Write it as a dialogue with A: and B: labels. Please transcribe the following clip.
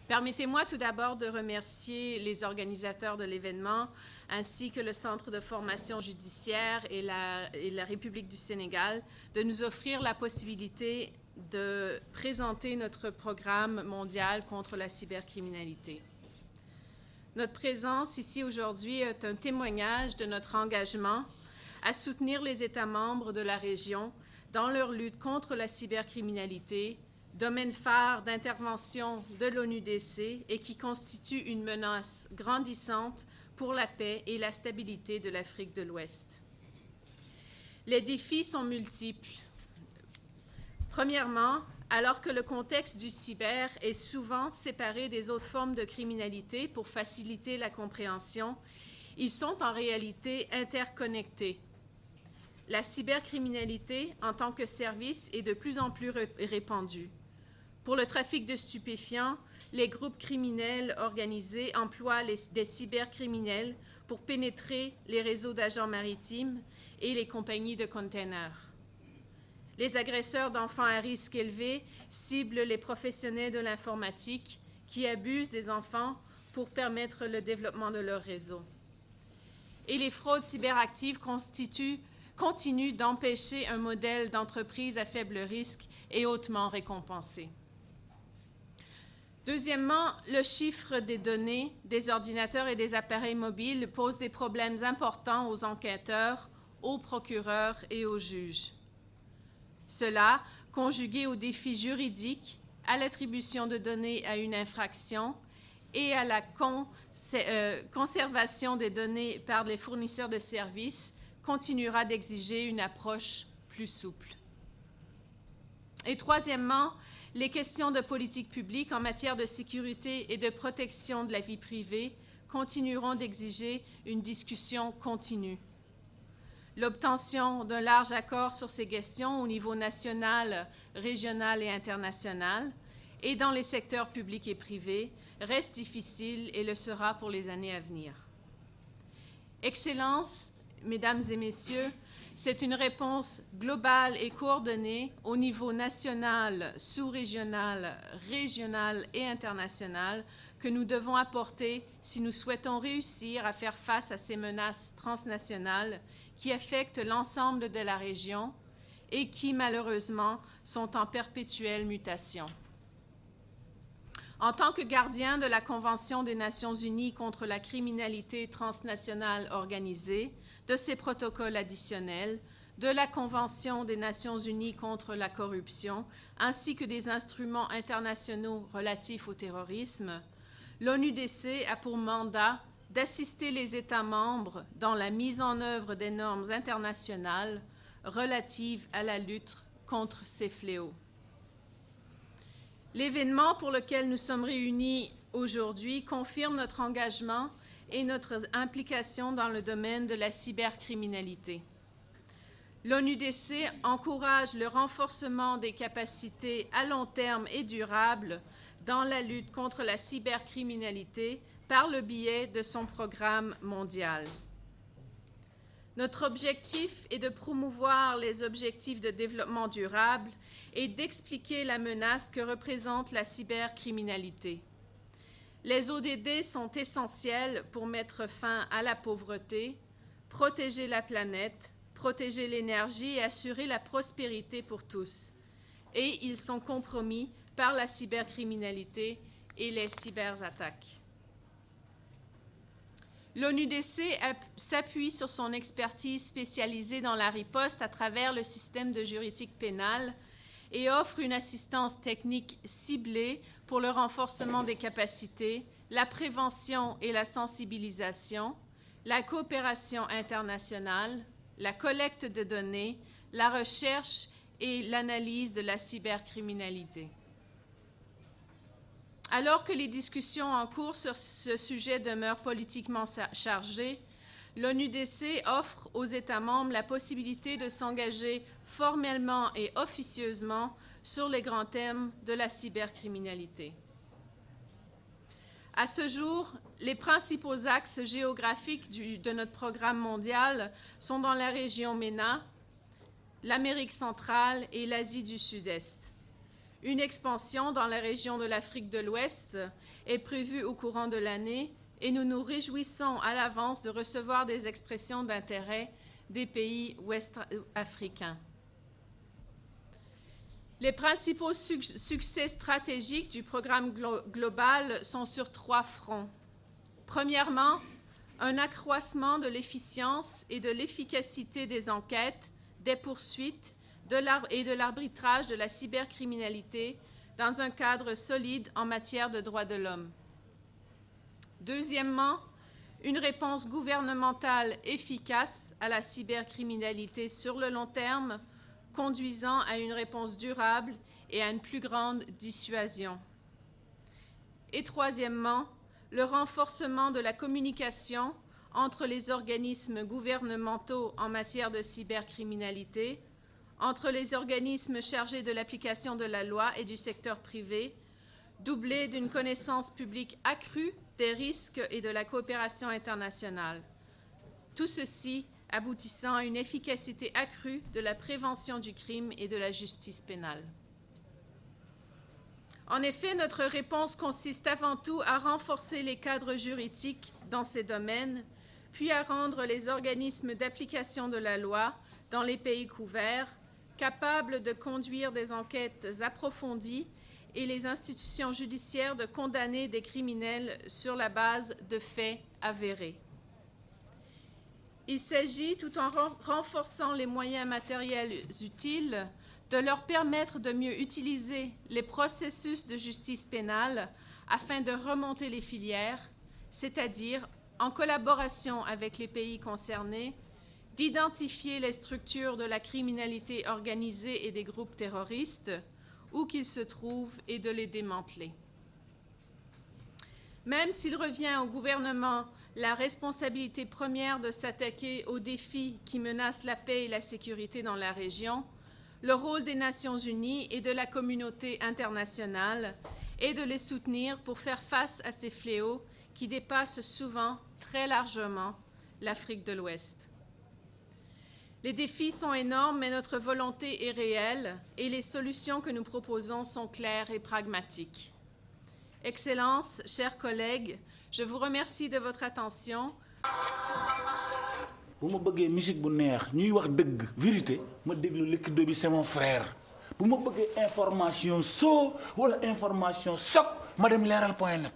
A: Permettez-moi tout d'abord de remercier les organisateurs de l'événement, ainsi que le Centre de formation judiciaire et la République du Sénégal, de nous offrir la possibilité de présenter notre programme mondial contre la cybercriminalité. Notre présence ici aujourd'hui est un témoignage de notre engagement à soutenir les États membres de la région dans leur lutte contre la cybercriminalité, domaine phare d'intervention de l'ONUDC et qui constitue une menace grandissante pour la paix et la stabilité de l'Afrique de l'Ouest. Les défis sont multiples. Premièrement, alors que le contexte du cyber est souvent séparé des autres formes de criminalité pour faciliter la compréhension, ils sont en réalité interconnectés. La cybercriminalité en tant que service est de plus en plus répandue. Pour le trafic de stupéfiants, les groupes criminels organisés emploient des cybercriminels pour pénétrer les réseaux d'agents maritimes et les compagnies de containers. Les agresseurs d'enfants à risque élevé ciblent les professionnels de l'informatique qui abusent des enfants pour permettre le développement de leur réseau. Et les fraudes cyberactives continuent d'empêcher un modèle d'entreprise à faible risque et hautement récompensé. Deuxièmement, le chiffre des données des ordinateurs et des appareils mobiles pose des problèmes importants aux enquêteurs, aux procureurs et aux juges. Cela, conjugué aux défis juridiques, à l'attribution de données à une infraction et à la conservation des données par les fournisseurs de services, continuera d'exiger une approche plus souple. Et troisièmement, les questions de politique publique en matière de sécurité et de protection de la vie privée continueront d'exiger une discussion continue. L'obtention d'un large accord sur ces questions au niveau national, régional et international et dans les secteurs publics et privés reste difficile et le sera pour les années à venir. Excellences, Mesdames et Messieurs, c'est une réponse globale et coordonnée au niveau national, sous-régional, régional et international que nous devons apporter si nous souhaitons réussir à faire face à ces menaces transnationales qui affectent l'ensemble de la région et qui, malheureusement, sont en perpétuelle mutation. En tant que gardien de la Convention des Nations unies contre la criminalité transnationale organisée, de ses protocoles additionnels, de la Convention des Nations unies contre la corruption, ainsi que des instruments internationaux relatifs au terrorisme, l'ONUDC a pour mandat d'assister les États membres dans la mise en œuvre des normes internationales relatives à la lutte contre ces fléaux. L'événement pour lequel nous sommes réunis aujourd'hui confirme notre engagement et notre implication dans le domaine de la cybercriminalité. L'ONUDC encourage le renforcement des capacités à long terme et durables dans la lutte contre la cybercriminalité par le biais de son programme mondial. Notre objectif est de promouvoir les objectifs de développement durable et d'expliquer la menace que représente la cybercriminalité. Les ODD sont essentiels pour mettre fin à la pauvreté, protéger la planète, protéger l'énergie et assurer la prospérité pour tous. Et ils sont compromis par la cybercriminalité et les cyberattaques. L'ONUDC s'appuie sur son expertise spécialisée dans la riposte à travers le système de juridique pénale et offre une assistance technique ciblée pour le renforcement des capacités, la prévention et la sensibilisation, la coopération internationale, la collecte de données, la recherche et l'analyse de la cybercriminalité. Alors que les discussions en cours sur ce sujet demeurent politiquement chargées, l'ONUDC offre aux États membres la possibilité de s'engager formellement et officieusement sur les grands thèmes de la cybercriminalité. À ce jour, les principaux axes géographiques de notre programme mondial sont dans la région MENA, l'Amérique centrale et l'Asie du Sud-Est. Une expansion dans la région de l'Afrique de l'Ouest est prévue au courant de l'année et nous nous réjouissons à l'avance de recevoir des expressions d'intérêt des pays ouest-africains. Les principaux succès stratégiques du programme global sont sur 3 fronts. Premièrement, un accroissement de l'efficience et de l'efficacité des enquêtes, des poursuites et de l'arbitrage de la cybercriminalité dans un cadre solide en matière de droits de l'homme. Deuxièmement, une réponse gouvernementale efficace à la cybercriminalité sur le long terme, conduisant à une réponse durable et à une plus grande dissuasion. Et troisièmement, le renforcement de la communication entre les organismes gouvernementaux en matière de cybercriminalité, entre les organismes chargés de l'application de la loi et du secteur privé, doublé d'une connaissance publique accrue des risques et de la coopération internationale. Tout ceci aboutissant à une efficacité accrue de la prévention du crime et de la justice pénale. En effet, notre réponse consiste avant tout à renforcer les cadres juridiques dans ces domaines, puis à rendre les organismes d'application de la loi dans les pays couverts capables de conduire des enquêtes approfondies et les institutions judiciaires de condamner des criminels sur la base de faits avérés. Il s'agit, tout en renforçant les moyens matériels utiles, de leur permettre de mieux utiliser les processus de justice pénale afin de remonter les filières, c'est-à-dire, en collaboration avec les pays concernés, d'identifier les structures de la criminalité organisée et des groupes terroristes, où qu'ils se trouvent, et de les démanteler. Même s'il revient au gouvernement la responsabilité première de s'attaquer aux défis qui menacent la paix et la sécurité dans la région, le rôle des Nations unies et de la communauté internationale est de les soutenir pour faire face à ces fléaux qui dépassent souvent très largement l'Afrique de l'Ouest. Les défis sont énormes, mais notre volonté est réelle et les solutions que nous proposons sont claires et pragmatiques. Excellences, chers collègues, je vous remercie de votre attention.
B: Bu ma bëggee musique bu neex ñuy wax dëgg vérité ma déglu Liquido bi c'est mon frère bu ma bëggee information soo wala information soc ma dem leeral point net